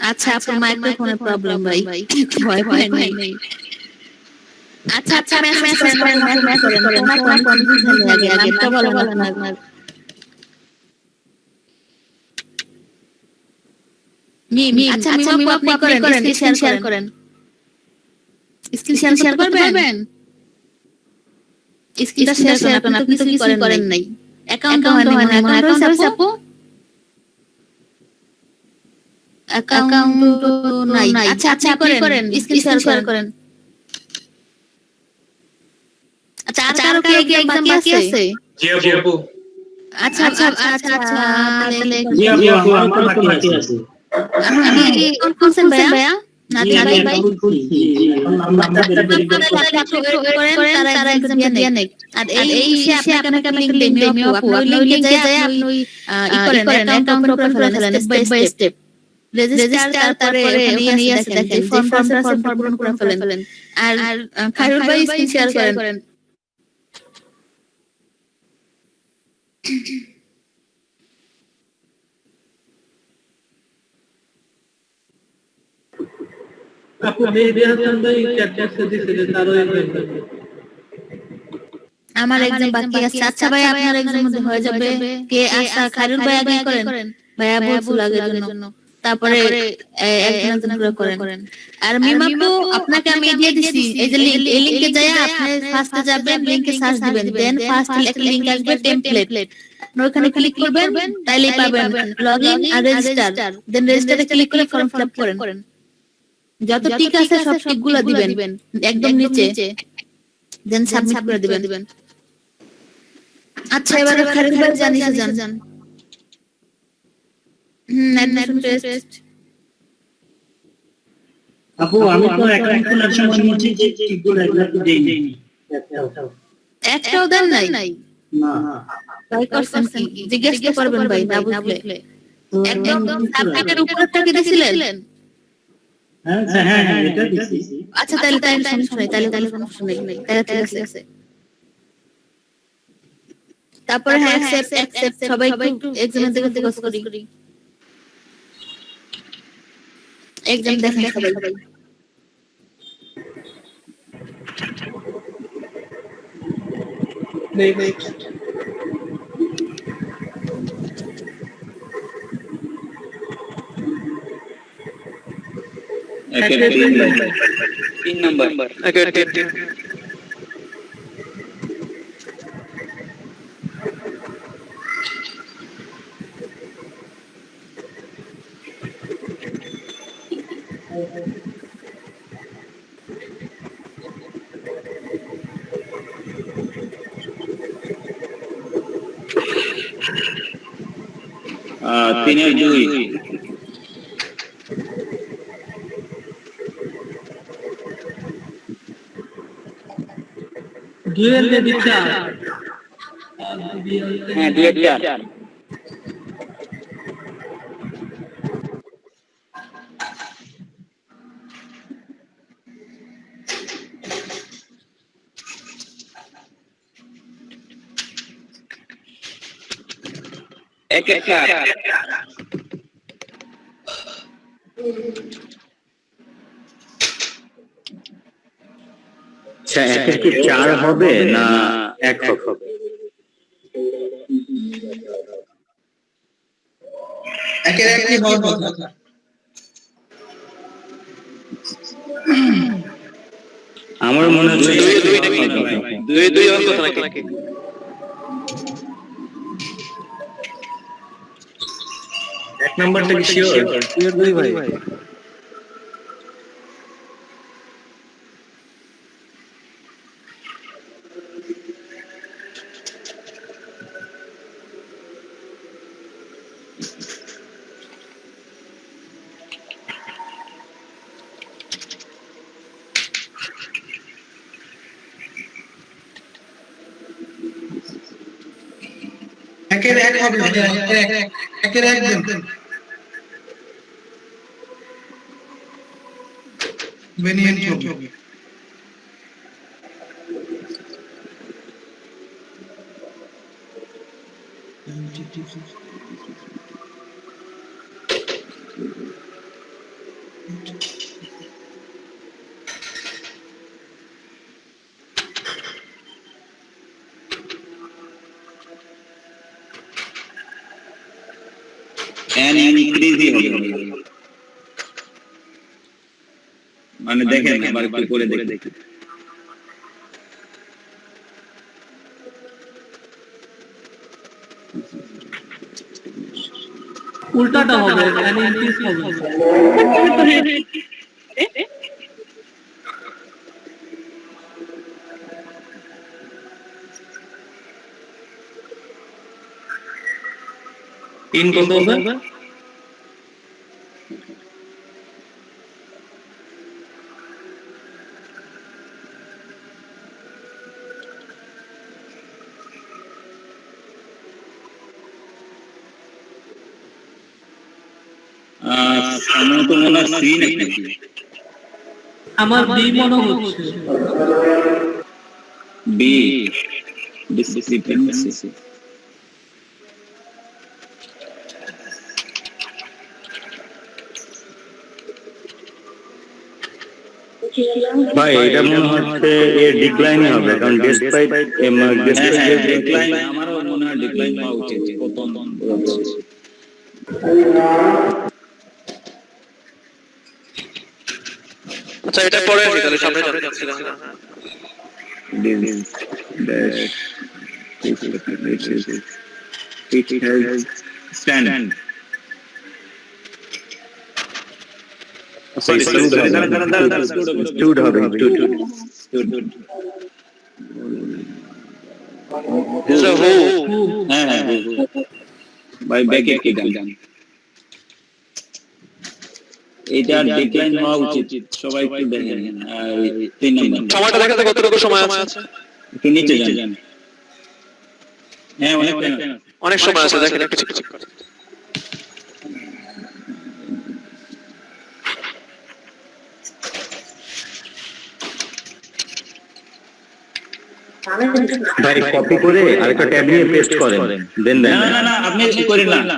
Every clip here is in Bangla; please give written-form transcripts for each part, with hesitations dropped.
আচ্ছা আপনার মাইক্রোফোনের প্রবলেম ভাই ভয় ভয় নেই আচ্ছা আপনি মেসেজ করেন মেসেজ করেন ফোন ফোন বুঝেন আগে নামটা বলেন আপনার মিম আচ্ছা মিম আপনি করেন স্ক্রিন শেয়ার করেন স্ক্রিন শেয়ার করতে পারবেন স্ক্রিনটা শেয়ার করেন আপনি তো কিছু করেন নাই অ্যাকাউন্ট হয়নি অ্যাকাউন্ট হইছে আপু অ্যাকাউন্ট নাই আচ্ছা আচ্ছা আপনি করেন স্ক্রিন শেয়ার করেন আচ্ছা আর কারো কি এক্সাম বাকি আছে জি আপু আচ্ছা আচ্ছা আচ্ছা আচ্ছা তাহলে জি আপু আমারও তো বাকি আছে আপনি কোন কোনছেন ভাইয়া না জি ভাই ভাই নাম্বারটা করেন তারা এক্সাম দিয়ে নেক আর এই সে আপনাকে আমি লিংক দেই আপু আপনি ওই লিংকে যায় আপনি ই করেন অ্যাকাউন্ট ওপেন করে ফেলেন স্টেপ বাই স্টেপ রেজিস্টার তারপরে ওখানে আছে দেখেন যে ফর্মটা পূরণ করে ফেলেন আর খায়রুল ভাই স্ক্রিন শেয়ার করেন আপু মেহেদী হাসান ভাই চ্যাট বক্সে দিয়েছে তারও এক্সাম আমার এক্সাম বাকি আছে আচ্ছা ভাই আপনার এক্সাম মধ্যে হয়ে যাবে কে আশা খায়রুল ভাই আগে করেন ভাইয়া বলছিল আগের জন্য তারপরে একজন পুরো করেন আর মিম আপু আপনাকে আমি দিয়ে দিছি এই যে লিংক এই লিংকে যায় আপনি ফার্স্টে যাবেন লিংকে সার্চ দিবেন দেন ফার্স্ট একটা লিংক আসবে টেমপ্লেট আপনি ওখানে ক্লিক করবেন তাইলেই পাবেন লগইন আর রেজিস্টার দেন রেজিস্টারে ক্লিক করে ফর্ম ফিলআপ করেন যত টিক আছে সব টিকগুলো দিবেন একদম নিচে দেন সাবমিট করে দিবেন আচ্ছা এবারে খারিদ ভাই জান অ্যাডমিশন টেস্ট আপু আমি তো অ্যাকাউন্ট খোলার সময় নিচে যে টিকগুলো এগুলো তো দেইনি একটাও দেন নাই না তাই করছেন কি জিজ্ঞেস তো করবেন ভাই না বুঝলে একদম সাবমিটের উপরে থেকে দিছিলেন হ্যাঁ হ্যাঁ হ্যাঁ এটা দিছি আচ্ছা তাহলে সমস্যা নাই তাহলে কোনো সমস্যা নাই তাহলে ঠিক আছে তারপরে হ্যাঁ অ্যাকসেপ্ট সবাই একটু এক্সামের দিকে ফোকাস করি এক্সাম দেখেন সবাই নেক্সট तीन नंबर तीन दुई ডুয়েল মেবি 4 হ্যাঁ 2004 एक एक আচ্ছা একে কি 4 হবে না 1 হবে একের একটি হওয়ার কথা আমার মনে হচ্ছে দুই হওয়ার কথা নাকি এক নাম্বারটা কি শিওর দুই ভাই একের এক হবে একের এক দেন ভেরিয়েন্ট হবে n increase হবে মানে দেখেন আবার একটু করে দেখি উল্টাটা হবে n ইনক্রিজ হবে তিন কত হবে আমার তো মনে হয় সি নাকি আমার বি মনে হচ্ছে বি ডিসিপ্লিনেন্সি ভাই এটা মনে হচ্ছে এর ডিক্লাইন হবে কারণ ডেসপাইট ডিক্লাইন আমারও মনে হয় ডিক্লাইন হওয়া উচিত পতন আচ্ছা এটা পরে আমি তাহলে সামনে জানতে চাচ্ছিলাম it has stand sorry stood হবে stood so who হ্যাঁ ভাই ব্যাকে কি গান এটা ডিক্লাইন হওয়া উচিত সবাই একটু দেখেন 3 নাম্বার সময়টা দেখাতে কতটুকু সময় আছে একটু নিচে যান হ্যাঁ অনেক সময় আছে দেখেন একটু চেক করে ভাই কপি করে আরেকটা ট্যাব নিয়ে পেস্ট করেন দেন না আপনি করেন না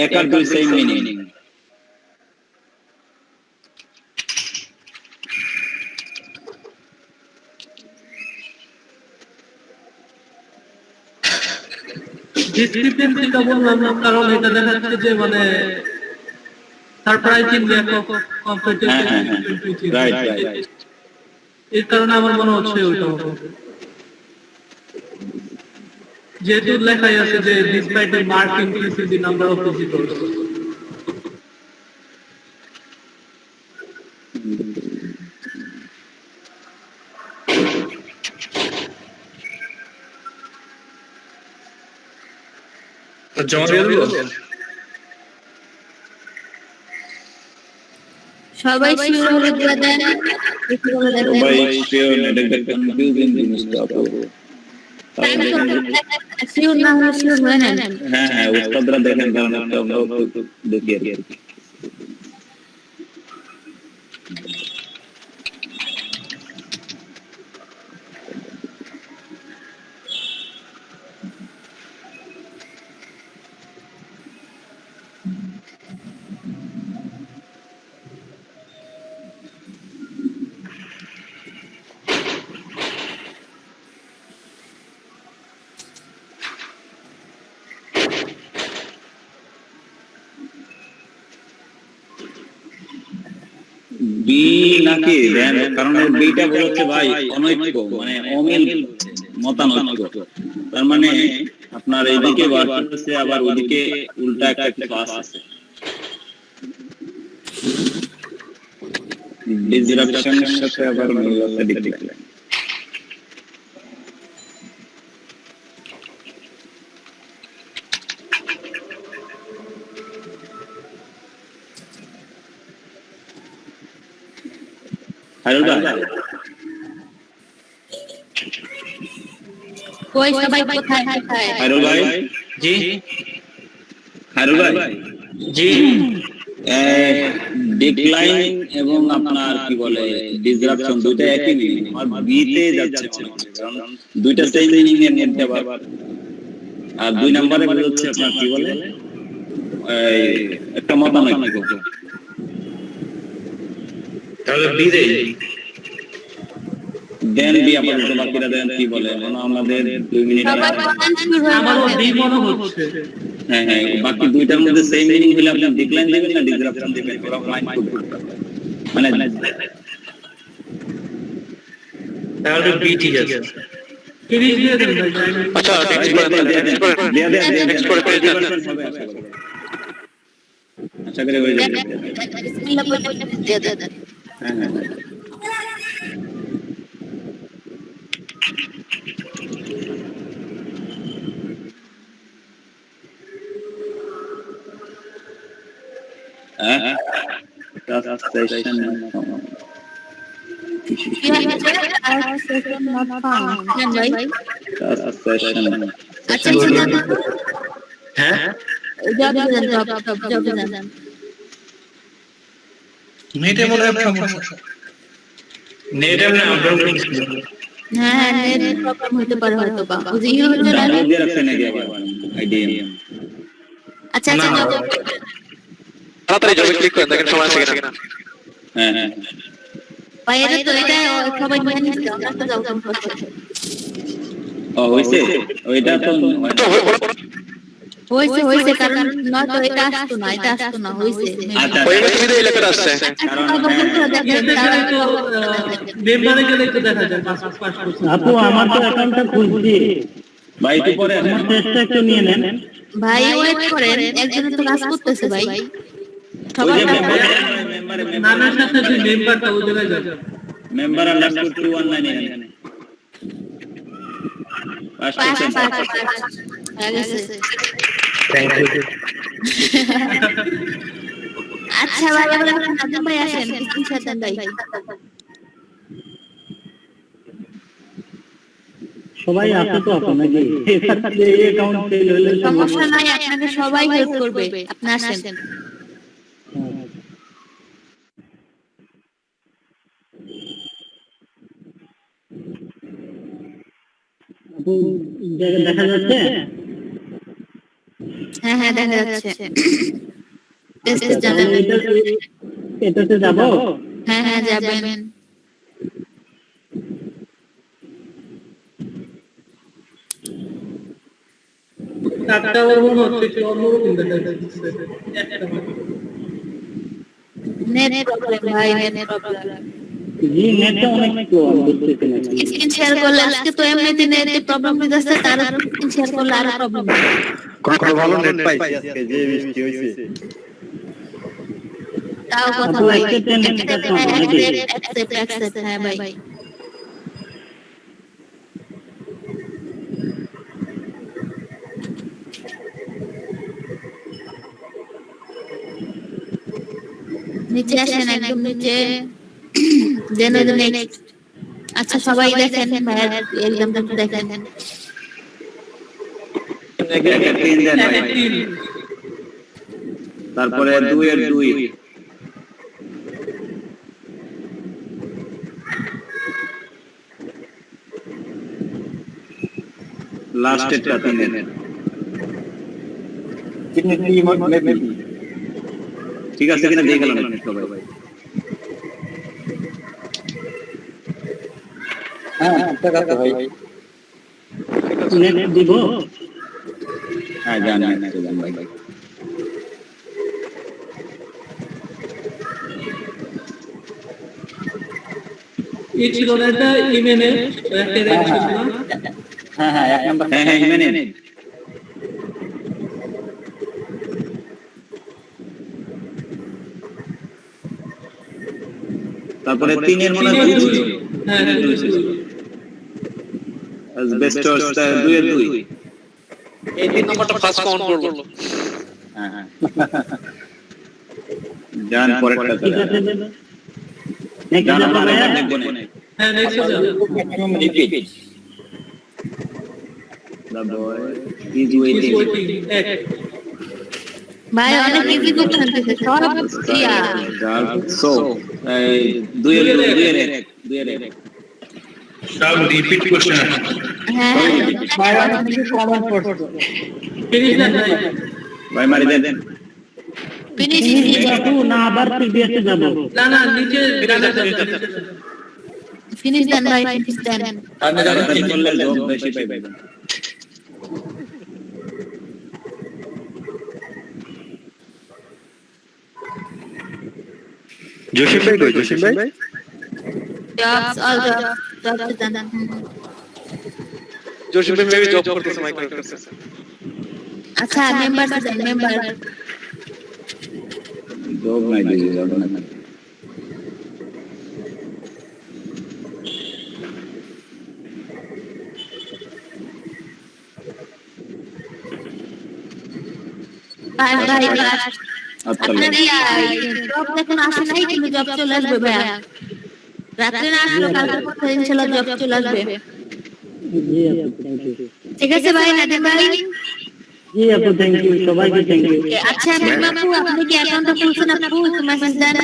এক আর দুই সেম মিনিং ডিসক্রিপেন্সিটা বললাম না কারণ এটা দেখা যাচ্ছে যে মানে surprising lack of competitive right এই কারণে আমার মনে হচ্ছে ওইটা হবে যেহেতু লেখাই আছে যে despite the mark increase in the number of visitors জমা দিয়ে দেব সবাই শিওর হলে দিয়ে দেন সবাই শিওর না এটা কনফিউজিং জিনিস তো আপু শিওর না হলে শিওর হয়ে নেন হ্যাঁ উস্তাদরা দেখেন কারণ আমরা দেখি আর কি বি নাকি দেন কারণ বিটা বলছে ভাই অনৈক্য মানে অমিল মতানৈক্য তার মানে আপনার এইদিকে বার করতেছে আবার ওইদিকে উল্টা একটা ক্লাস আছে ডিসরাপশনের সাথে আবার মিল আছে ডিক্লাইন হ্যালো কই সবাই কোথায় কোথায় হ্যালো ভাই জি হ্যালো ভাই জি ডিক্লাইন এবং আপনার কি বলে ডিসরাপশন দুইটা একই মিনিং আর বিতে যাচ্ছে কারণ দুইটা সেম মিনিং এর মধ্যে আবার আর দুই নম্বরে বলছে আপনার কি বলে একটা মতানৈক্য তাহলে বি রে দেন বি আপাতত বাকিরা দেন কি বলে আমাদের 2 মিনিট সবার প্রধান শুরু হয়ে আমারও যাবে। বি মনে হচ্ছে। হ্যাঁ হ্যাঁ বাকি দুইটার মধ্যে সেম মিনিং হলে আপনি ডিক্লাইন দিবেন না ডিসরাপশন দিবেন ওরা লাইন করবে মানে তাহলে বি ঠিক আছে। 30 দিয়ে দেন ভাই টাইম। আচ্ছা নেক্সট করেন নেক্সট করে পেজ দেন হবে আশা করি হয়ে যাবে বিসমিল্লাহ বলে দিয়ে দেন। হ্যাঁ হ্যাঁ হ্যাঁ ট্রান্সলেশন কি হয়েছে? আর সেকেন্ড নট ফাউন্ড। হ্যাঁ ভাই। ট্রান্সলেশন আচ্ছা আচ্ছা হ্যাঁ জব দেন। নেটে মনে হয় সমস্যা। নেটে মনে হয় আপডাউন ছিল। হ্যাঁ নেট প্রবলেম হতে পারে হয়তো বা বুঝি হতে না। ডাউনলোড দিয়ে রাখছেন নাকি আবার আইডিএম আচ্ছা আচ্ছা জব তাড়াতাড়ি জবে ক্লিক করেন দেখেন সময় আছে কিনা হ্যাঁ হ্যাঁ বাইরে তো এটা সবাই নিয়ে নিচ্ছে আমরা তো যাও করতে। ও হইছে ওইটা তো হইছে কারণ নয়তো এটা আসতো না হইছে। আচ্ছা ওই সুবিধা এই লেখাটা আসছে কারণ মেম্বারে গেলে একটু দেখা যায় পাস আপু আমার তো অ্যাকাউন্টটা খুলছি, ভাই একটু পরে আসেন আমার টেস্টটা একটু নিয়ে নেন। ভাই ওয়েট করেন একজন তো কাজ করতেছে ভাই। ওই সবার যে কাজ মেম্বারে নানার সাথে যে মেম্বারটা ওই জায়গায় যাবে। মেম্বার আন্ডারস্কোর 219 এখানে পাস করছেন হয়ে গেছে। Thank you. আচ্ছা ভাই আমরা নাজম ভাই আসেন স্ক্রিনশট দেন ভাই। সবাই আছে তো আপু নাকি? এই অ্যাকাউন্ট ফেল হলে সমস্যা নাই আপনাকে সবাই হেল্প করবে আপনি আসেন। আপু দেখা যাচ্ছে? হ্যাঁ হ্যাঁ দেখা যাচ্ছে। টেস্ট জানেন? এটাতে যাবো? হ্যাঁ হ্যাঁ যাবেন। চারটা ওর মনে হচ্ছে একটু অন্যরকম দেখা যাচ্ছে। নেট প্রবলেম ভাই নেট প্রবলেম। জি নেটটা অনেক স্লো, আমি বুঝতেছি না। স্ক্রিন শেয়ার করলে আজকে তো এমনিতে নেটে প্রবলেম হইতাছে তার স্ক্রিন শেয়ার করলে আরো প্রবলেম। কখনো ভালো নেট পাইছি আজকে যে বৃষ্টি হইছে। তাও কথা আপু, ভাই accept and accept হ্যাঁ ভাই। নিচে আসেন একদম নিচে দেন নেক্সট। আচ্ছা সবাই দেখেন ভাইয়ের এক্সামটা একটু দেখেন। তারপরে 2 এর 2 লাস্ট এটা 3 এর ঠিক আছে কিনা দেখে গেলাম সবাই নেট দিব? হ্যাঁ জানেন ভাই এই ছিল না এটা ইমেনে একটা রেট ছিল না। হ্যাঁ হ্যাঁ ইমেনে তারপরে 3 এর মনে হয় 2 ছিল হ্যাঁ হ্যাঁ 2 ছিল। অ্যাসবেস্টস 2 এর 2 এই তিন নম্বরটা ফার্স্ট কাউন্ট করলো হ্যাঁ হ্যাঁ জান পরেরটা ঠিক আছে নেক্সট জান যাবো আমরা ভাইয়া? দেখব না হ্যাঁ নেক্সট যাও। The boy is He's waiting. waiting. এক ভাই অনেক ইজি কোশ্চেন দিতে সব ক্লিয়ার সো দুই এর এক সব রিপিট কোশ্চেন হ্যাঁ ভাই অনেক কমন পড়ছে ফিনিশ দেন ভাই মারি দেন ফিনিশ আপু না আবার প্রিভিয়াসে যাব না নিচে ফিনিশ দেন ভাই ফিনিশ দেন তাড়াতাড়ি করলে জব বেশি পাইবেন জসিম ভাই কই জসিম ভাই জবস অল জবস দেন জসিম ভাই মেবি জব করতেছে মাইক্রো করতেছে আচ্ছা মেম্বার দেন মেম্বার জব নাই দিই জব না ভাই ভাই আচ্ছা আপনার জব দেখুন আসে নাই কিন্তু জব চলে আসবে ভাইয়া রাতে না আসলে কালকে পথে ইনশাআল্লাহ জব চলে আসবে ঠিক আছে ভাই নাদিম ভাই জি আপু থ্যাংক ইউ সবাইকে থ্যাংক ইউ আচ্ছা আপু আপনি কি অ্যাকাউন্টটা খুলছেন আপু মেসেজ দেন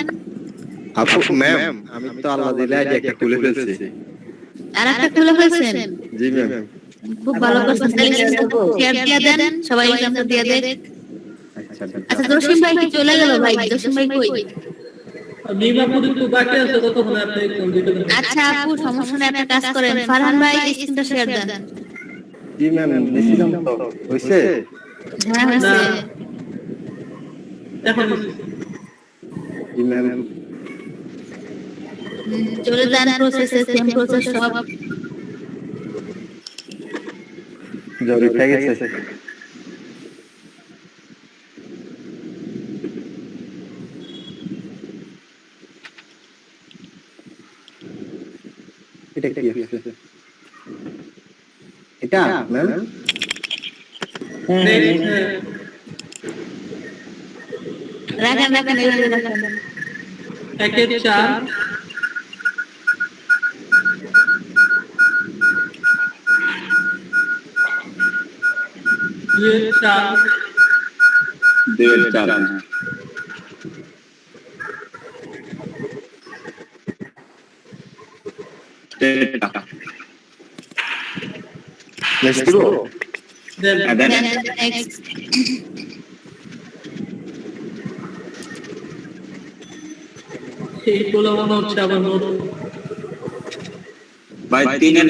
আপু ম্যাম আমি তো আল্লাহ দিলে আজ একটা খুলে ফেলছি আর একটা খুলে ফেলছেন জি ম্যাম খুব ভালো করছেন শেয়ার দিয়ে দেন সবাই এক্সামটা দিয়ে দেন আচ্ছা জসিম ভাই কি চলে গেল ভাই জসিম ভাই কই মিমাপুর একটু বাকি আছে ততক্ষণ আপনি এক্সাম দিতে পারেন আচ্ছা আপু সমস্যা নেই আপনি কাজ করেন ফারহান ভাই স্ক্রিনটা শেয়ার দেন জি ম্যাম দিছিলাম তো হইছে হ্যাঁ হয়েছে এখন জি ম্যাম চলে যান প্রসেসে সেম প্রসেস সব জরুরি হয়ে গেছে এটা কি আছে এটা ম্যাম রাখেন রাখেন এইভাবে রাখেন একের 4 ये 4 দুই চার টাকা next go then then next এই বলা মনে হচ্ছে আবার নোট ভাই তিনের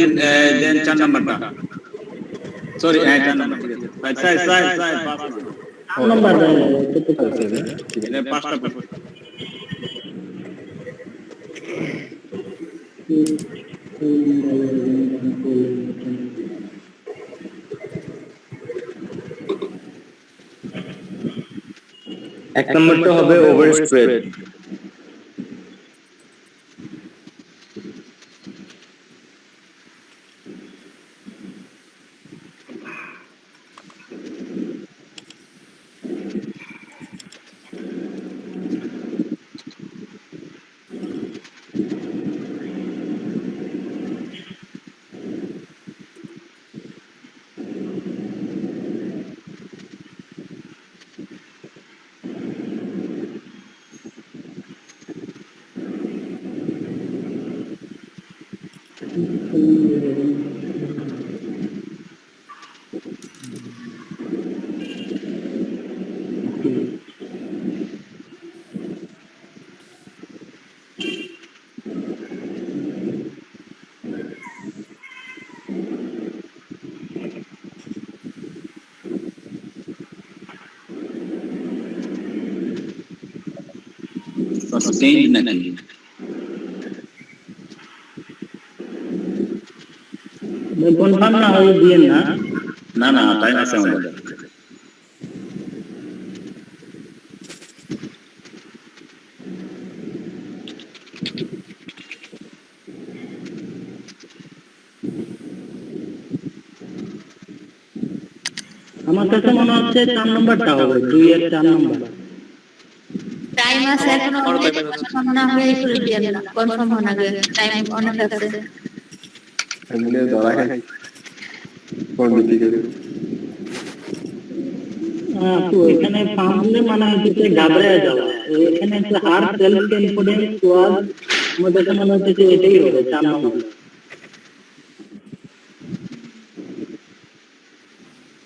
দেন 4 নাম্বারটা সরি 4 নাম্বার ঠিক আছে ভাই সাই 5 নাম্বার এটা 5টা এক নম্বরটা হবে ওভার স্প্রেড সাস্টেইন নাকি কনফার্ম না হয়ে দিয়েন না না না টাইম আছে আমাদের আমার কাছে মনে হচ্ছে 4 নাম্বারটা হবে 2 এর 4 নাম্বার টাইম আছে এখনো অনেক কনফার্ম না হয়ে চলে দিয়ে না কনফার্ম হওয়ার আগে টাইম অনেক আছে এমনি ধরা খাই কোন দিকে তো এখানে ফার্মলে মানে হচ্ছে ঘাবড়ে যাওয়া, এখানে হচ্ছে হার সেলফ কনফিডেন্স ওয়াজ আমাদের মনে হচ্ছে যে এটাই হবে 4 নম্বর।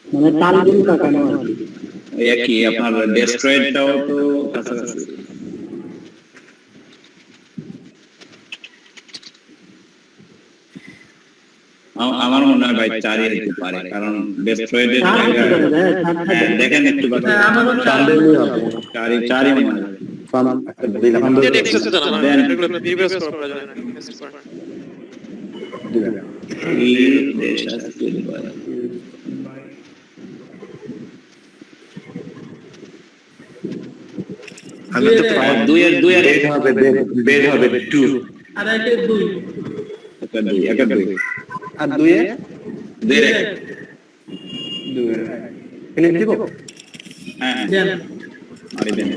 মানে তালগুল কাকানো আর কি। ওই একই আপনার ডেস্ট্রয়েডটাও তো কাছাকাছি। আমার মনে হয় ভাই 4ই হতে পারে, কারণ ডেস্ট্রয়েডের দেখেন একটু বাকি চাঁদেরই হবে। 4ই মনে হয়। ফার্ম দিলাম এটা এক্সেস জানা না এগুলো প্রিভিয়াস করা প্রয়োজন না এক্সেস করা দিলাম। এই দেশ আছে ভাই। আমি তো দুই এর বেড হবে, বেড হবে 2 আর একে 2 একটা দুই আর 2 এ 2 এর 2 এনে দিব। হ্যাঁ দেন আরে দেন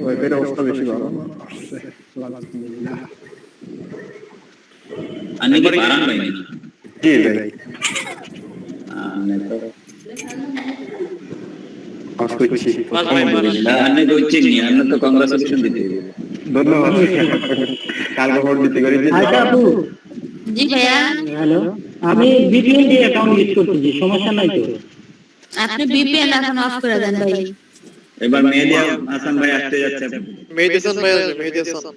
ওই বেড অবস্থা বেশি ভালো। আনি কি পারান ভাই নাকি? জি ভাই আনে তো পাস করছি। পাস ভাই আনে কইছে নি, আনে তো কংগ্রাচুলেশন দিতে হবে। ধন্যবাদ। কালকে ভোট দিতে করি যে আচ্ছা আপু, জি ভাইয়া, হ্যালো, আমি বিপিএন দিয়ে অ্যাকাউন্ট ইউজ করতেছি, সমস্যা নাই তো? আপনি বিপিএন এখন অফ করে দেন ভাই। এবার মেহেদী হাসান ভাই আসতে যাচ্ছে। মেহেদী হাসান ভাই আসবে মেহেদী হাসান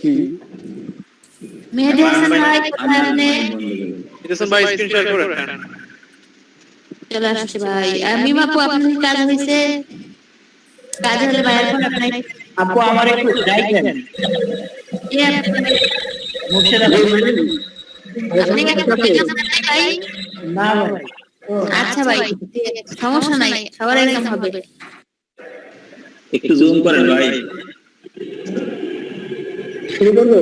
কি মেহেদী হাসান ভাই কোথায় আপনি? মেহেদী হাসান ভাই স্ক্রিন শেয়ার করে রাখেন চলে আসছে ভাই। আর মিমাপু আপনার কি কাজ হয়েছে? কাজ হলে ভাইয়ের ফোন আপনার আপু আমার একটু গাইড দেন। মুর্শিদা আপনি কি একটা বিজ্ঞাপন দেন ভাই? না ভাই। আচ্ছা ভাই, সমস্যা নাই, সবার এরকম হবে। একটু জুম করেন ভাই। শুরু করবো?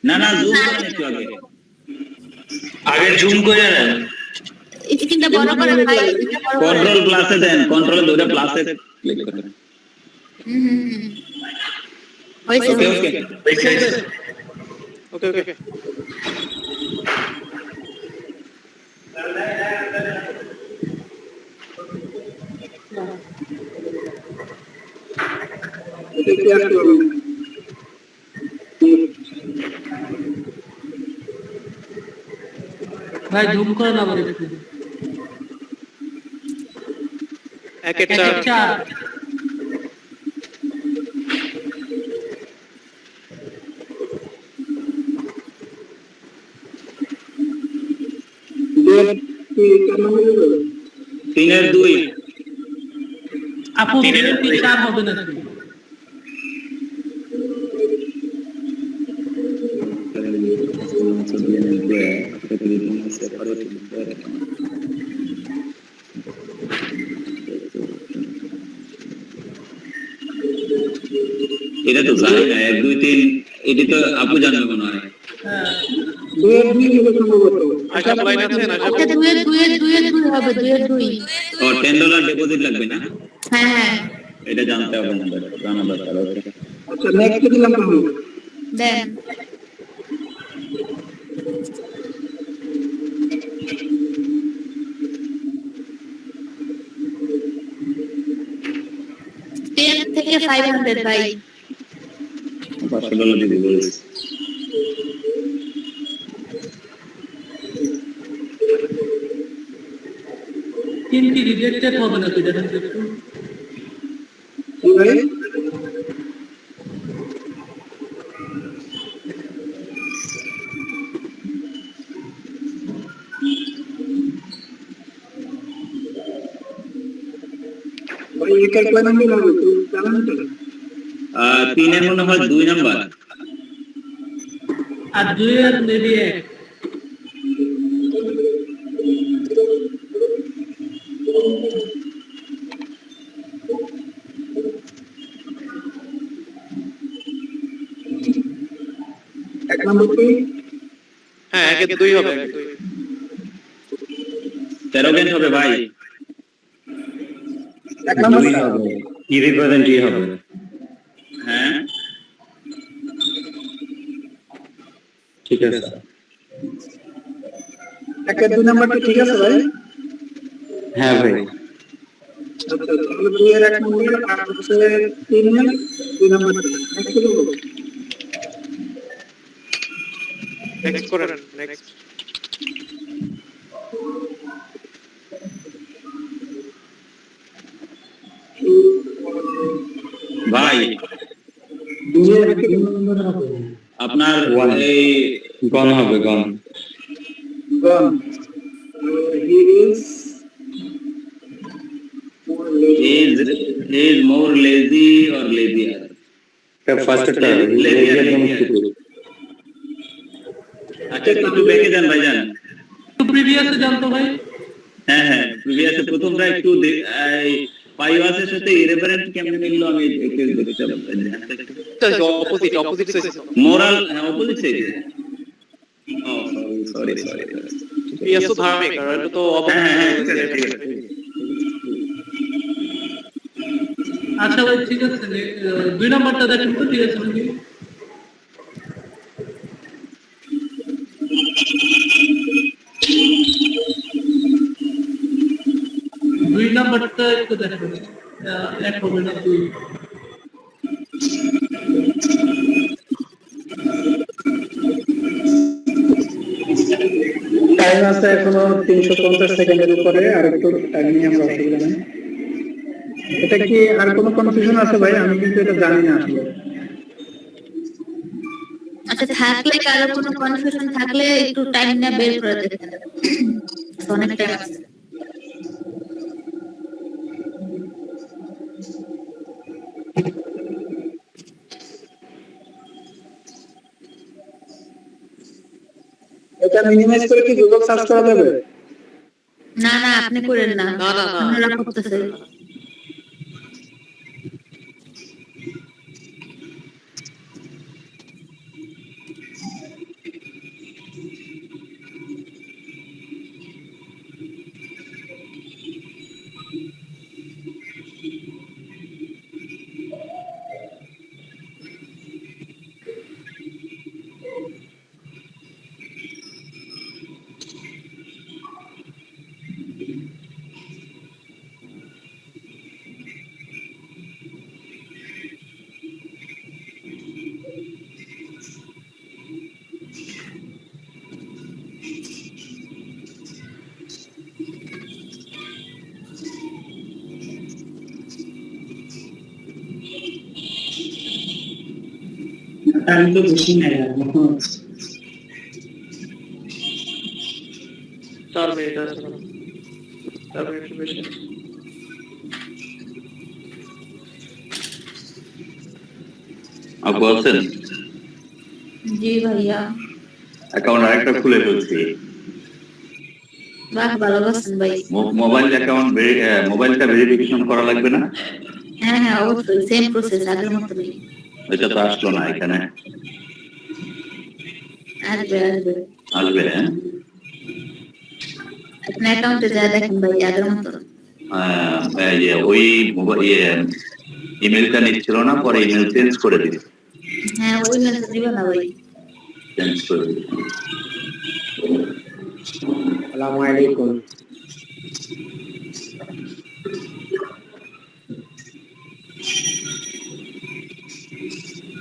না না জুম করেন একটু আগে। আগে জুম করে নেন। স্ক্রিনটা বড় করেন ভাই। কন্ট্রোল প্লাসে দেন, কন্ট্রোল ধরে প্লাসে ক্লিক করেন। হয়েছে ওকে ওকে ওকে ওকে ভাই জুম করেন আবার একটু। একের একে চার 4 3 এর 2 আপু 4 হবে নাকি? এটা তো জানি না 1 2 3 এটি তো আপু জানবে মনে হয়। আশা লাইন আছে না আচ্ছা, দুই হবে, দুই। ও $10 ডিপোজিট লাগবে না? হ্যাঁ হ্যাঁ, এটা জানতে হবে না, জানা দরকার। আচ্ছা নেক্সট দিলাম তাহলে। দেন। $10 থেকে 500 ভাই। $500 দিতে বলেছি। তিনটি রিজেক্টেড হবে নাকি দেখেন তো একটু। তিন এর মনে হয় 2 নাম্বার। আর 2 আর মেবি 1। হ্যাঁ একের 2 হবে একের 2 স্যারোগেন্ট হবে ভাই। দুই হবে, ইরিপ্রেজেন্ট হবে। হ্যাঁ ঠিক আছে। একটা 2 নাম্বারটা ঠিক আছে ভাই? হ্যাঁ ভাই। আচ্ছা, তাহলে 2 এর 1 নম্বর আর হচ্ছে 3 এর 2 নাম্বার একটু বলবো। নেক্সট করেন, নেক্সট। ভাই 2 এর 2 নম্বর হবে আপনার One. এই গন হবে, গন। gone. He is more lazy. is more lazy or lazier? ফার্স্টটা আচ্ছা একটু ব্যাকে যান ভাইজান। তো প্রিভিয়াসে জানতো ভাই? হ্যাঁ হ্যাঁ, প্রিভিয়াসে প্রথমটা একটু পাইওয়াসের সাথে ইরেফারেন্ট কেমনে মিললো আমি একটু দেখতে চাই। অপোজিট অপোজিট মোরাল অপোজিট সাইডে। ও সরি সরি। প্রিভিয়াস তো ধার্মিক আর এটা তো হ্যাঁ ঠিক আছে ঠিক আছে। আচ্ছা ভাই ঠিক আছে, 2 নাম্বারটা দেখেন তো ঠিক আছে নাকি? দুই নাম্বারটা একটু দেখেন, 1 হবে না 2। টাইম আছে এখনো 350 সেকেন্ডের উপরে, আর একটু টাইম নিয়ে আমরা অসুবিধা নেই। এটা কি আর কোনো কনফিউশন আছে ভাই? আমি কিন্তু এটা জানি না আসলে। আচ্ছা, থাকলে কারো কোনো কনফিউশন থাকলে একটু টাইম নিয়ে বের করে দেখতে হবে। অনেক টাইম আছে। এটা মিনিমাইজ করে কি গুগল সার্চ করা যাবে? না না, আপনি করেন না, না, না, না। আপনারা করতেছে। টাইম তো বেশি নাই আর। 4 মিনিট আছে। 4 মিনিট বেশি। আপু আছেন? জি ভাইয়া। অ্যাকাউন্ট আরেকটা খুলে ফেলছি। বাহ, ভালো আছেন ভাই। মোবাইল অ্যাকাউন্ট মোবাইলটা ভেরিফিকেশন করা লাগবে না? হ্যাঁ হ্যাঁ, অবশ্যই সেম প্রসেস আগের মতই। এটা তো আসলো না এখানে। আসবে আসবে। আসবে হ্যাঁ? আপনার অ্যাকাউন্টে যা দেখেন ভাই আগের মতো। এই যে ওই ইমেলটা নিচ্ছিল না, পরে ইমেল চেঞ্জ করে দিই। হ্যাঁ, ওই মেসেজ দিবে না ভাই। চেঞ্জ করে দিই। আসসালামু আলাইকুম।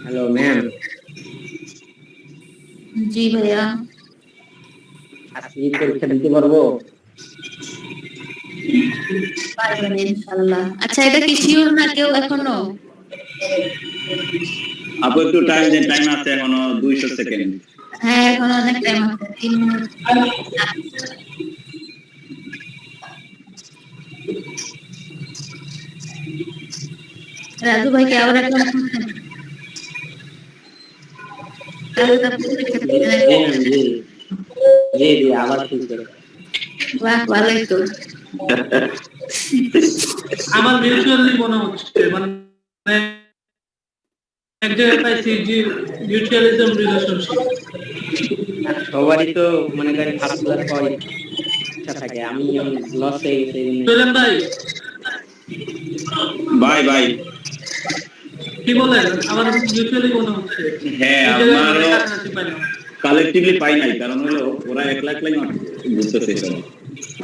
Hello ma'am. জি ভাইয়া। আজকে পরীক্ষা দিতে পারবো? পারবেন ইনশাআল্লাহ। আচ্ছা, এটা কি শিওর না কেউ এখনো? আপু একটু টাইম দেন, টাইম আছে এখনো 200 সেকেন্ড। হ্যাঁ, এখন অনেক টাইম আছে, 3 মিনিট। রাজু ভাই কি আবার একটা জি জি, আবার ঠিক করে। বাহ, ভালোই তো। আমার মিউচুয়ালি মনে হচ্ছে, মানে এক জায়গায় পাইছি যে মিউচুয়ালিজম রিলেশনশিপ। সবারই তো মনে করেন ফার্স্ট ক্লাস হয়, ইচ্ছা থাকে। আমি লস হয়ে গেছে এই জন্য। চলেন ভাই, ভাই ভাই কি বলেন? আমার মিউচুয়ালি মনে হচ্ছে হ্যাঁ এই জায়গায় আমারও অনেক কাছাকাছি পাইলাম। কালেকটিভলি পাই নাই, কারণ হলো ওরা একলা একলাই বুঝতেছে সব,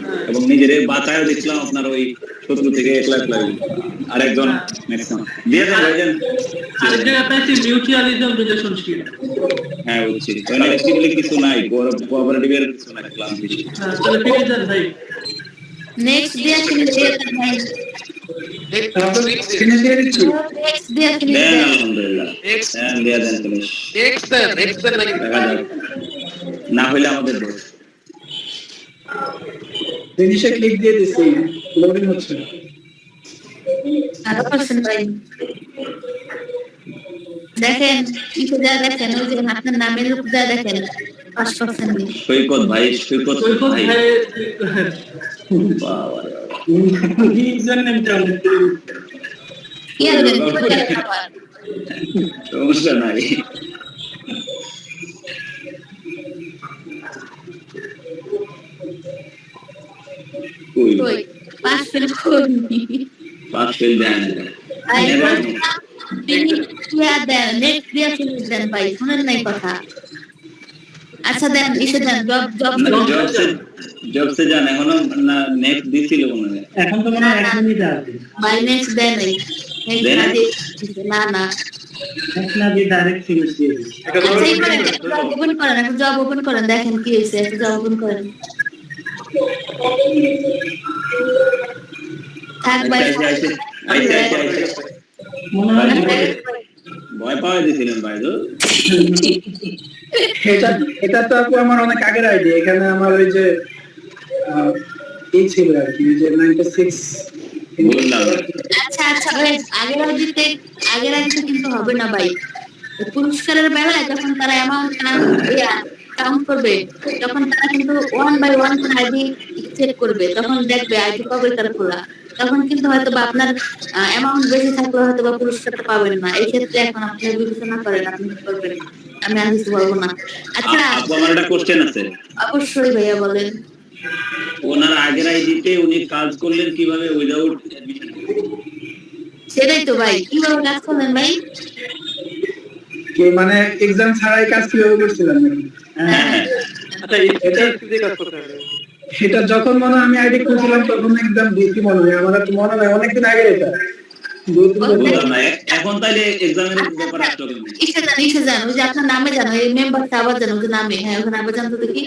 হ্যাঁ, এবং নিজের বাঁচায় দেখলাম আপনার ওই শত্রু থেকে একলা একলাই আরেকজন ম্যাক্সিমাম দিয়ে দেন ভাইজান। আরেক জায়গায় পাইছি মিউচুয়ালিজম রিলেশনশিপ। হ্যাঁ বুঝছি, কালেকটিভলি কিছু নাই, কোঅপারেটিভের কিছু নাই, ক্লান্তি। হ্যাঁ, তাহলে ঠিক আছে ভাই। নেক্সট দিয়া ফিনিশ দিয়ে দেন ভাই। ফিনিশ দিয়ে দিচ্ছি। নেক্সট দিয়া ফিনিশ দেন দেন। আলহামদুলিল্লাহ, দেন দিয়ে দেন ফিনিশ। দেখা যাক, না হইলে আমাদের দোষ। ফিনিশে ক্লিক দিয়ে দিচ্ছি, লোডিং হচ্ছে। আরো পার্সেন্ট ভাই দেখেন কি যা দেখেন, ওই যে আপনার নামের উপর যা দেখেন 5% দিয়ে। সৈকত ভাই, সৈকত সৈকত ভাই, ভাই বাবা রে বাবা। ইউজার নেম চালু। কি আর দেখেন খাবার। সমস্যা নাই। কই কই 5 ফেল করি। পাস ফেল দেন আই নেবেন। ক্রিয়া দেন, নেক্সট ক্রিয়া ফিনিশ দেন ভাই, শুনেন নাই কথা। আচ্ছা দেন, ইসে দেন, জব জবসে যান, এখনো না নেক্সট দিছিল মনে হয়। এখন তো মনে হয় 1 মিনিট আছে। বাই নেক্সট দেন নাই। Next then? না না না দিয়ে ডাইরেক্ট ফিনিশ দিয়ে দিই। আচ্ছা এই করেন, জব ওপেন করেন, একটা জব ওপেন করেন, দেখেন কি হয়েছে, একটা জব ওপেন করেন। থাক ভাই। আইছে, আইছে, আইছে, আইছে। মনে হয় ভয় পাওয়া দিয়েছিলেন ভাই তো। এটা এটা তো আপু আমার অনেক আগের আইডিয়া। এখানে আমার ওই যে এই ছিল আর কি, যে 96 বললাম আচ্ছা আচ্ছা ভাই, আগের আগে কিন্তু হবে না ভাই। পুরস্কারের বেলায় যখন তারা অ্যামাউন্ট কাউন্ট করবে, তখন তারা কিন্তু 1 বাই 1 করে আইডি চেক করবে, তখন দেখবে আইডি কবে তার খোলা। তখন কিন্তু হয়তো বা আপনার অ্যামাউন্ট বেশি থাকলে হয়তো বা পুরস্কারটা পাবেন না। এই ক্ষেত্রে এখন আপনি বিবেচনা করেন আপনি কি করবেন, আমি আর কিছু বলবো না। আচ্ছা আপু আমার একটা কোশ্চেন আছে। অবশ্যই ভাইয়া বলেন। ওনার আগের আইডিতে উনি কাজ করলেন কিভাবে উইদাউট অ্যাডমিশন? সেটাই তো ভাই, কিভাবে কাজ করলেন ভাই? কি মানে এক্সাম ছাড়াই কাজ কিভাবে করছিলাম নাকি? হ্যাঁ হ্যাঁ, আচ্ছা এটা দিয়ে কাজ করতে হবে। সেটা যখন মনে হয় আমি আইডি খুলছিলাম তখন একদম বেশি মনে হয়, আমার তো মনে হয় অনেকদিন আগে এটা। বুঝলাম না এখন তাইলে এক্সামের ব্যাপারে আসলো কেন? ইসে জান, ওই যে আপনার নামে জানো, এই মেম্বারটা আবার জানো যে নামে, হ্যাঁ ওখানে আবার জানতো দেখি।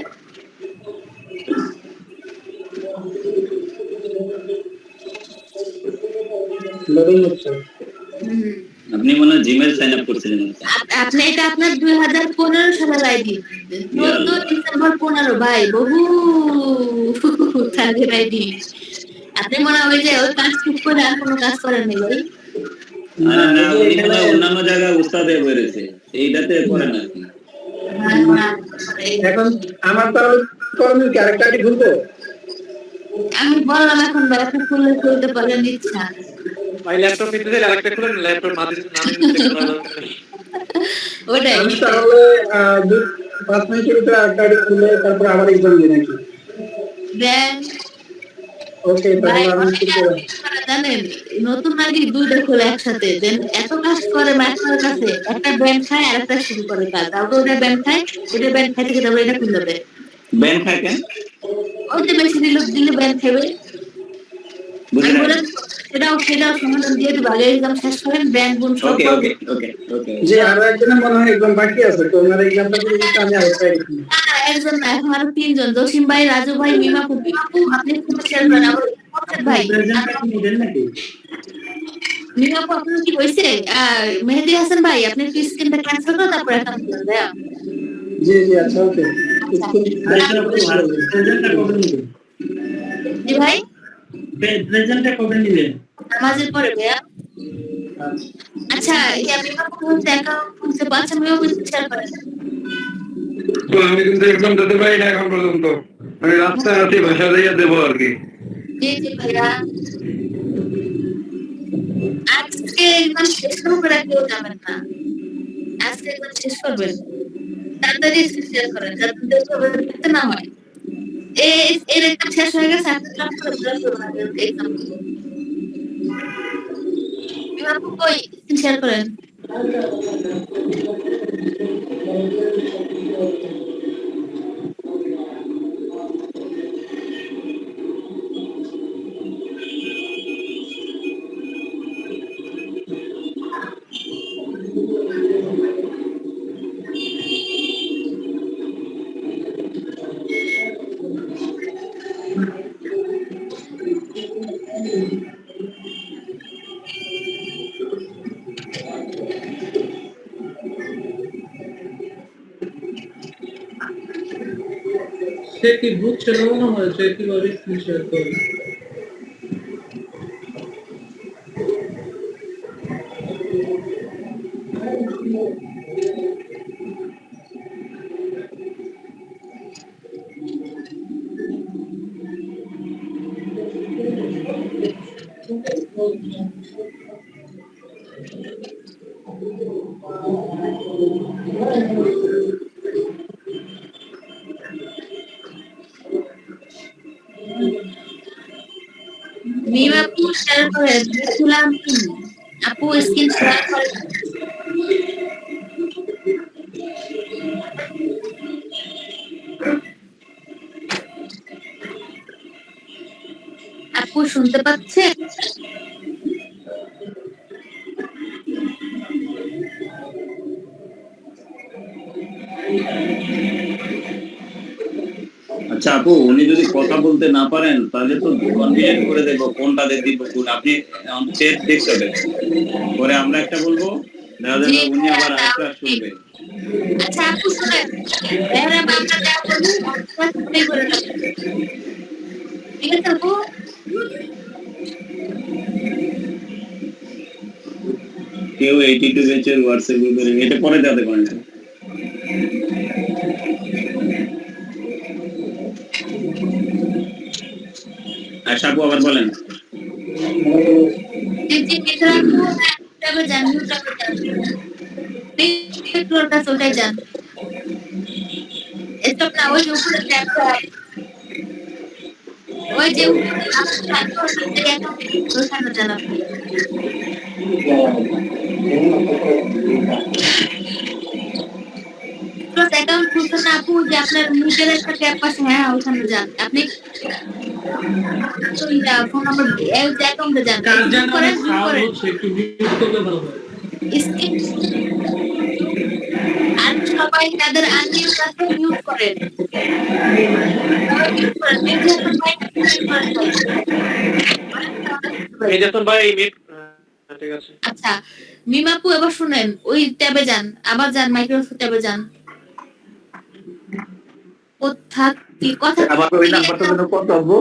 লোডিং হচ্ছে। আপনি মনে হয় জিমেল সাইন আপ করছিলেন। আপনি এটা আপনার 2015 সালের আইডি, 14 ডিসেম্বর 15 ভাই, বহু আগের আইডি। আপনি মনে হয় ওই যে ওই কাজ ঠিক করে আর কোনো কাজ করেন নি ভাই। না উনি মনে হয় অন্যান্য জায়গায় উস্তাদ হয়ে বেরোছে, এইটাতে করেন আর কি। এখন আমার তো করণীয় কি আরেকটা আইডি খুলবো? আমি বললাম এখন ভাই আপনি খুলতে পারেন ইচ্ছা। ভাই ল্যাপটপ নিতে চাইলে আরেকটা খুলেন, ল্যাপটপ নামে চেক করা দরকার নেই। ওটাই আমি তাহলে 5 মিনিটের ভিতরে আরেকটা আইডি খুলে তারপর আবার এক্সাম দিই নাকি? দেন ওকে ভাই, তাহলে আমি শুরু করব। জানেন নতুন আইডি দুইটা খোলে একসাথে, দেন এত কাজ করে মাস্টার কাছে, একটা ব্যাংক খায় আর একটা শুরু করে কাজ, তারপর ওটা ব্যাংক খায়, ওটা ব্যাংক খাই থেকে তারপর এটা খুলে দেয়। ব্যাংক খায় কেন? ওই যে বেশি দিলে ব্যাংক খাবে। আমি বুঝলেন? বলেন সেটাও সমাধান দিয়ে দিব, আগে এক্সাম শেষ করেন, ব্যাংক গুণ সব ওকে করবে। ওকে ওকে ওকে। যে আরো একজনের মনে হয় এক্সাম বাকি আছে, তো ওনার এক্সামটা করে দিতে আমি আরেকটা আইডি খুলি। একজন না, এখন আরো 3 জন, জসিম ভাই, রাজু ভাই, মিমাপু। আপনি খুব শেয়ার করেন আবার ভাই। প্রেজেন্টটা কি নিবেন নাকি? মিমাপু আপনার কি হয়েছে? মেহেদী হাসান ভাই, আপনি কি স্ক্রিনটা ক্যান্সেল করে তারপর অ্যাকাউন্ট খুলুন ভাইয়া। জি জি আচ্ছা ওকে। প্রেজেন্টটা কবে নিবেন? জি ভাই, প্রেজেন্টটা কবে নিবেন? নামাজের পরে ভাইয়া। আচ্ছা ইয়া মিমাপু হচ্ছে অ্যাকাউন্ট খুলতে পারছেন, মিমাপু শেয়ার করেন। তো আমি কিন্তু এক্সাম দিতে পারি না এখন পর্যন্ত, আমি রাস্তায় আছি, ভাষা দিয়ে দেবো আর কি। জি জি ভাইয়া, আজকে একদম শেষ করে কেউ যাবেন না, আজকে একদম শেষ করবেন, তাড়াতাড়ি শেয়ার করেন যাতে দেখতে না হয়। এর একটা শেষ হয়ে গেছে, আপনি ক্লাস করে এক্সাম কই শেয়ার করেন। সে কি বুঝছে না মনে হয়, সে কিভাবে স্ক্রিন শেয়ার করে। মিম আপু শেয়ার করে দেখলাম, আপু স্ক্রিন শেয়ার করে। আপু শুনতে পাচ্ছে? আচ্ছা আপু, উনি যদি কথা বলতে না পারেন তাহলে তো কনফিডেন্ট করে দেবো কোনটাতে দিব কোন, আপনি চেক দেখতে পরে আমরা একটা বলবো, দেখা জি যাবে উনি ভাইয়া, আবার তাও আরেকটা ঠিক। শুনবে। আচ্ছা আপু শুনেন, মেহরাব আমরা যা করবো আমরা সেটাই করে নেবো। ঠিক আছে আপু? কেউ 82 ব্যাচের হোয়াটসঅ্যাপ গ্রুপে এটা পরে যাতে পারেন। আশা আপু আবার বলেন। জি জি, মেহরাব আপু ট্যাবে যান, নিউ ট্যাবে যান, ফ্লোর কাছে ওটাই যান। স্টপ না, ওই যে উপরে ট্যাব, ওই যে ওখানে যান আপনি। প্লাস অ্যাকাউন্ট খুলতে না আপু, যে আপনার নিজের একটা ট্যাব আছে, হ্যাঁ ওখানে যান আপনি। ফোন নাম্বার অ্যাকাউন্টে যান, কার জুম যেন করেন, অনেক জুম সাউন্ড করেন। হচ্ছে, একটু মিউট করলে ভালো হয়। স্কিপ, আর সবাই তাদের আনমিউট আছে মিউট করেন, সবাই মিউট করেন, মিউট সবাই মিউট করেন ভাই। মেজাতুন ভাই মিউট, ঠিক আছে। আচ্ছা মিমাপু, এবার শুনেন, ওই ট্যাবে যান, আবার যান মাইক্রোসফট ট্যাবে যান। কথা কথা আবার ওই ক্লিয়ার নাম্বারটা না? যেন কত হবো?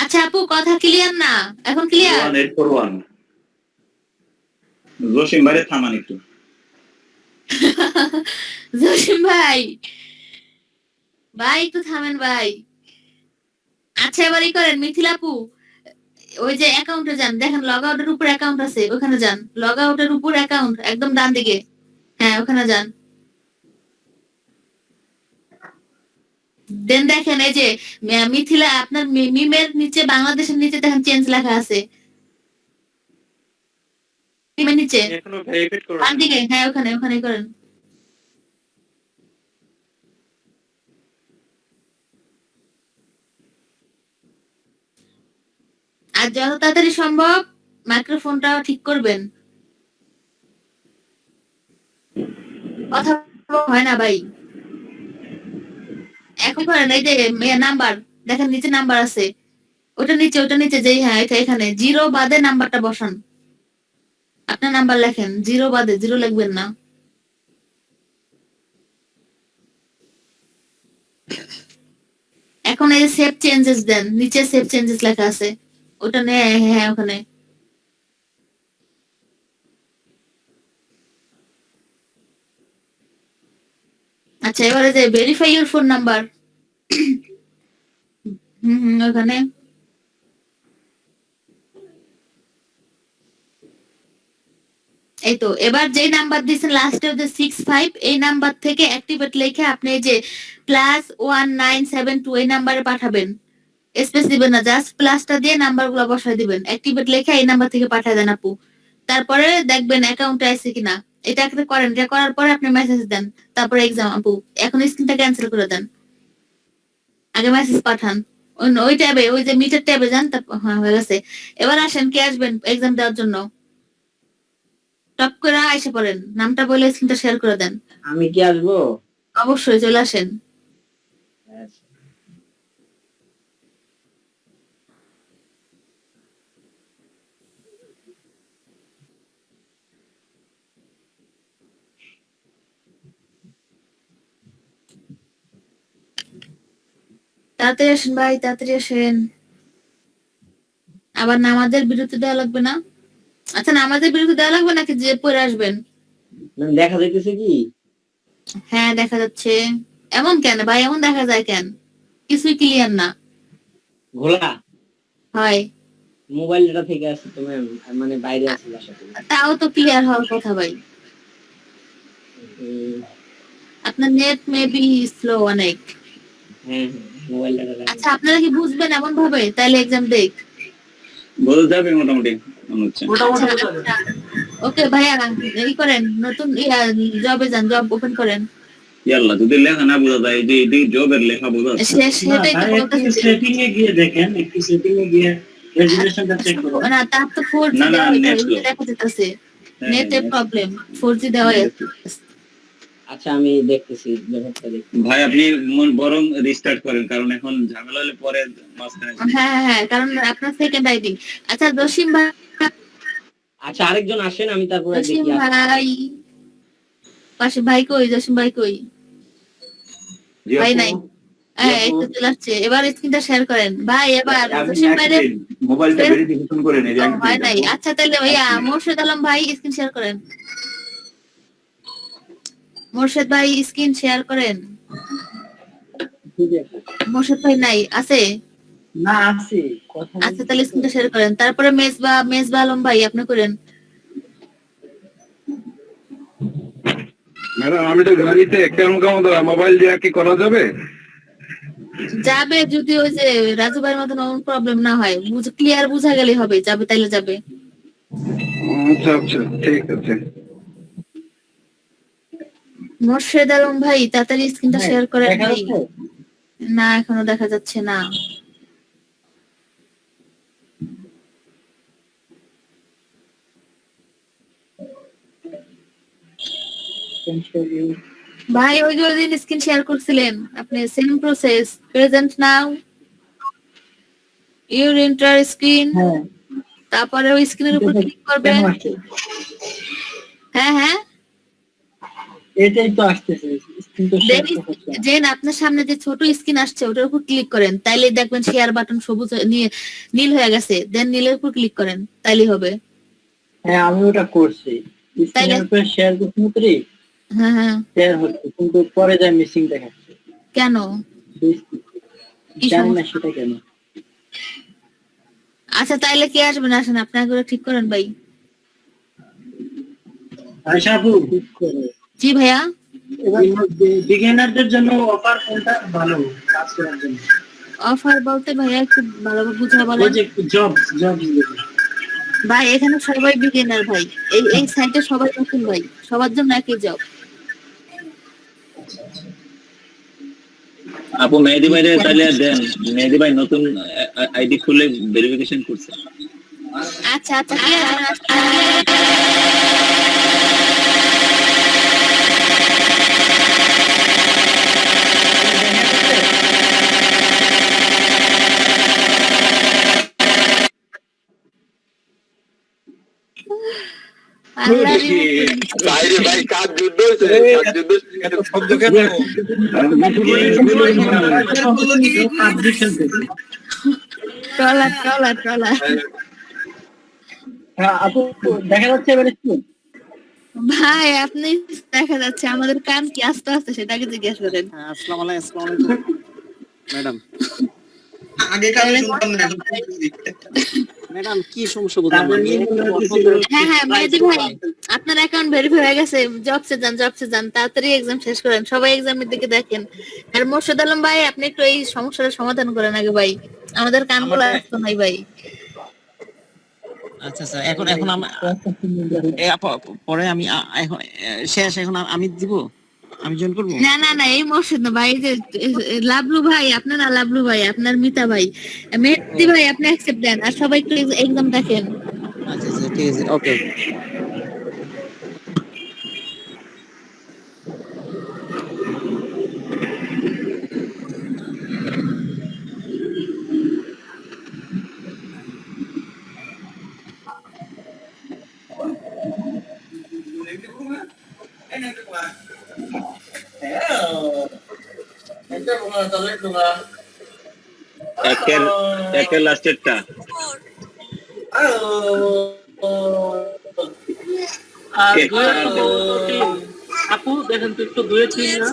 আচ্ছা আপু কথা ক্লিয়ার না? এখন ক্লিয়ার? 1841। জসিম ভাইরে থামান একটু। জসিম ভাই, ভাই একটু থামেন ভাই। আচ্ছা এবার ই করেন মিথিলা আপু, ওই যে অ্যাকাউন্টে যান, দেখেন লগ আউটের উপর অ্যাকাউন্ট আছে, ওখানে যান, লগ আউটের উপর অ্যাকাউন্ট একদম ডান দিকে, হ্যাঁ ওখানে যান। দেন দেখেন এই যে মিথিলা, আপনার মিমের নিচে, বাংলাদেশের নিচে দেখেন চেঞ্জ লেখা আছে, মিমের নিচে এখনো ভেরিফাইড করো ডান না। দিকে, হ্যাঁ ওখানে ওখানে করেন। আর যত তাড়াতাড়ি সম্ভব মাইক্রোফোনটা ঠিক করবেন, কথা হয় না ভাই। এখন করেন, এই যে নাম্বার দেখেন নিচে নাম্বার আছে, ওটা নিচে যেই, হ্যাঁ এটা এখানে জিরো বাদে নাম্বারটা বসান, আপনার নাম্বার লেখেন, জিরো বাদে, জিরো লিখবেন না। এখন এই সেভ চেঞ্জেস দেন, নিচে সেভ চেঞ্জেস লেখা আছে, ওটা নে, হ্যাঁ ওখানে। আচ্ছা এবারে যে ভেরিফাই ইউর ফোন নাম্বার, ওখানে। এই তো এবার যে নাম্বার দিয়েছেন লাস্টে যে 65 এই নাম্বার থেকে অ্যাক্টিভেট লিখে আপনি এই যে +1972 এই নাম্বারে পাঠাবেন। স্পেস দিবেন না, জাস্ট প্লাসটা দিয়ে নাম্বারগুলো বসায় দিবেন। অ্যাক্টিভেট লেখা এই নাম্বার থেকে পাঠায় দেন আপু। তারপরে দেখবেন অ্যাকাউন্টে আছে কিনা। এটা একটা করেন, এটা করার পরে আপনি মেসেজ দেন। তারপরে এক্সাম আপু এখন স্ক্রিনটা ক্যান্সেল করে দেন। আগে মেসেজ পাঠান। ওই ট্যাবে, ওই যে মিটার ট্যাবে যান। তারপর হ্যাঁ হয়ে গেছে। এবার আসেন, কে আসবেন এক্সাম দেওয়ার জন্য? টপ করে এসে পড়েন, নামটা বলে স্ক্রিনটা শেয়ার করে দেন। আমি কি আসবো? অবশ্যই চলে আসেন। তাড়াতাড়ি আসেন ভাই, তাড়াতাড়ি আসেন। আবার নামাজের বিরতি দেওয়া লাগবে না? আচ্ছা, নামাজের বিরতি দেওয়া লাগবে নাকি যে পড়ে আসবেন? ম্যাম দেখা যাইতেছে কি? হ্যাঁ দেখা যাচ্ছে। এমন কেন ভাই, এমন দেখা যায় কেন? কিছুই ক্লিয়ার না ঘোলা হয়। মোবাইল ডাটা থেকে আসছে তো ম্যাম, মানে বাইরে আছে বাসা থেকে। তাও তো ক্লিয়ার হওয়ার কথা ভাই। উম, আপনার নেট মেবি স্লো অনেক। হ্যাঁ মোবাইল ডাটা আচ্ছা, আপনারা কি বুঝবেন এমন ভাবে? তাইলে এক্সাম দেখ। বোঝা যাবে মোটামুটি মনে হচ্ছে। ওকে ভাইয়া, এই করেন, নতুন জবে যান, জব ওপেন করেন। ইয়াল্লা যদি লেখা না বোঝা যায়, যে এই জবের লেখা বোঝা যাচ্ছে। সেটাই তো বলতেছি। সেটিং এ গিয়ে দেখেন, একটু সেটিং এ গিয়ে রেজুলেশনটা চেক করুন। না, তার তো 4G না, না, দেওয়া net slow। দেখা যেতেছে। হ্যাঁ, নেটের net প্রবলেম, 4G দেওয়া আচ্ছা আমি দেখতেছি, ব্যাপারটা দেখি। ভাই আপনি বরং রিস্টার্ট করেন, কারণ এখন ঝামেলা হলে পরে মাঝখানে। হ্যাঁ, কারণ আপনার সেকেন্ড আইডি। আচ্ছা জসিম ভাই, আচ্ছা আরেকজন আসেন, আমি তারপরে জসিম দেখি। ভাই পাশে ভাই কই? জসিম ভাই কই? ভাই নাই। এই তো চলে আসছে। এবার স্ক্রিনটা শেয়ার করেন ভাই। এবার জসিম ভাইরে মোবাইলটা ভেরিফিকেশন করে নিন। হয় নাই। আচ্ছা তাহলে ভাইয়া মোর্শেদ আলম ভাই স্ক্রিন শেয়ার করেন। মোর্শেদ ভাই স্ক্রিন শেয়ার করেন। মোর্শেদ ভাই নাই, আছে? না আছে কথা আচ্ছা তাহলে স্ক্রিনটা শেয়ার করেন। তারপরে মেজবা আলম ভাই আপনি করেন। ম্যাডাম আমি তো গাড়িতে কেমন কেমন মোবাইল দিয়ে কি করা যাবে? যাবে যদি ওই যে রাজু ভাইয়ের মতন প্রবলেম না হয়, ক্লিয়ার বুঝা গেলেই হবে। যাবে তাইলে যাবে। আচ্ছা আচ্ছা ঠিক আছে। মোর্শেদ আলম ভাই তাড়াতাড়ি স্ক্রিনটা শেয়ার করেন ভাই। না এখনো দেখা যাচ্ছে না। ভাই ওই যে দিন স্ক্রিন শেয়ার করছিলেন আপনি, same process. Present now, your enter screen, তারপরে ওই স্ক্রিনের উপর ক্লিক করবেন। হ্যাঁ এটাই তো আসতেছে, স্ক্রিন তো শেয়ার করতে। যেন আপনার সামনে যে ছোট স্ক্রিন আসছে ওটার উপর ক্লিক করেন, তাইলে দেখবেন শেয়ার বাটন সবুজ নীল হয়ে গেছে। দেন নীলের উপর ক্লিক করেন, তাইলেই হবে। হ্যাঁ আমি ওটা করছি, স্ক্রিনের উপর শেয়ার করতে মতরি। হ্যাঁ শেয়ার হচ্ছে কিন্তু পরে যা মিসিং দেখাচ্ছে। কেন? জানি না সেটা কেন। আচ্ছা তাইলে কে আসবেন? আসেন আপনি আগে ঠিক করেন ভাই। আয়শা আপু ঠিক করে। জি ভাইয়া। এবার বিগিনারদের জন্য অফার কোনটা ভালো কাজ করার জন্য? অফার বলতে ভাইয়া একটু ভালোভাবে বুঝা ওই বলেন। যে জব ভাই এখানে সবাই বিগিনার ভাই। এই সাইটে সবাই নতুন ভাই, সবার জন্য একই জব। আপু মেহেদি ভাইরে তাহলে দেন। মেহেদি ভাই নতুন আইডি খুলে ভেরিফিকেশন করছে। আচ্ছা কে আসবেন? বাইরে ভাই কাজ যুদ্ধ হয়েছে, কাজ যুদ্ধ এত শব্দ কেন? ট্রলার। হ্যাঁ আপু দেখা যাচ্ছে এবার স্ক্রিন। ভাই আপনি দেখা যাচ্ছে, আমাদের কাম কি আস্তে আস্তে সেটাকে জিজ্ঞেস করেন। আসসালামু আলাইকুম ম্যাডাম। আগে কারণে শুনতাম না এখন ম্যাডাম কি সমস্যা বলতে হ্যাঁ মেহেদি ভাই আপনার অ্যাকাউন্ট ভেরিফাই হয়ে গেছে, জবসে যান তাড়াতাড়ি এক্সাম শেষ করেন, সবাই এক্সামের দিকে দেখেন। আর মোর্শেদ আলম ভাই আপনি একটু এই সমস্যাটা সমাধান করেন আগে ভাই, আমাদের কানগুলো আসতো নাই ভাই। আচ্ছা আচ্ছা, এখন পরে আমি এখন শেষ, এখন আমি দিব, আমি জয়েন করবো। না এই মোর্শেদ না ভাই, যে লাবলু ভাই আপনার, না লাবলু ভাই আপনার, মিতা ভাই, মেহেদি ভাই আপনি অ্যাকসেপ্ট দেন, আর সবাই একটু এক্সাম দেখেন। আচ্ছা আচ্ছা ঠিক আছে, ওকে। একের লাস্টেরটা আপু দেখেন তো একটু 2 3 না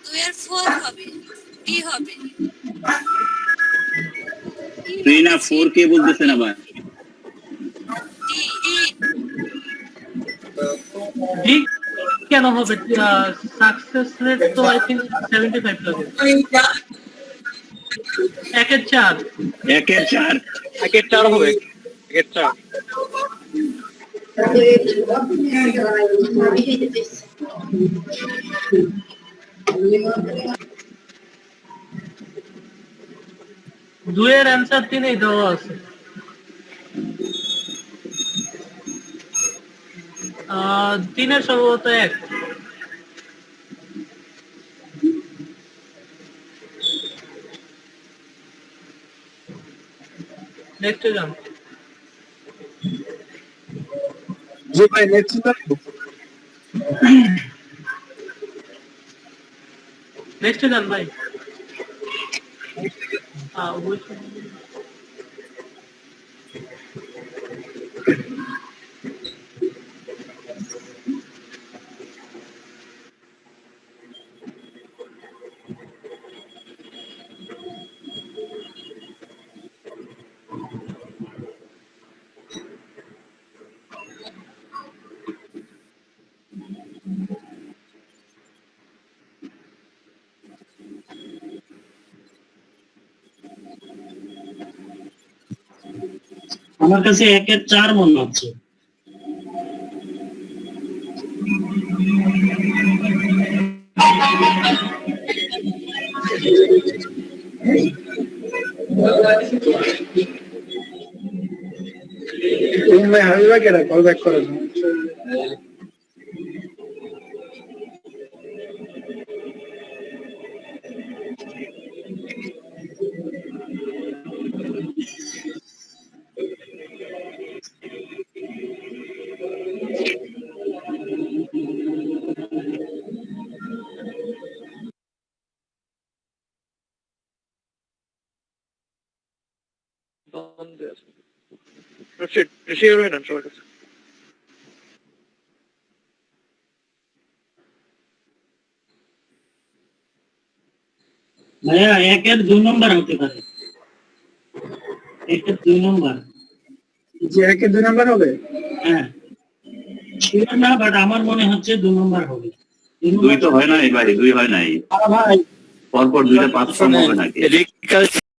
2 4 হবে, ডি হবে। 3 না 4 কে বলতেছেন আবার? ডি কেন হবে? সাকসেস রেট তো আই থিংক 75 লাগে। 1 এর 4 হবে, 1 এর 4 2 এর অ্যানসার 3 এই দেওয়া আছে। 3 এর সম্ভবত 1। নেক্সট যান। জি ভাই নেক্সট যান ভাই। আমার কাছে 1 এর 4 মনে হচ্ছে। ভাই হাবিবা কেডা কল ব্যাক করেন? শেয়ার হয় না সবার কাছে। ভাইয়া 1 এর 2 নম্বর হতে পারে, 1 এর 2 নম্বর। যে 1 এর 2 নাম্বার হবে? হ্যাঁ শিওর না, বাট আমার মনে হচ্ছে 2 নম্বর হবে। 2 তো হয় নাই ভাই, 2 হয় নাই ভাই পরপর 2টা 5 হবে নাকি?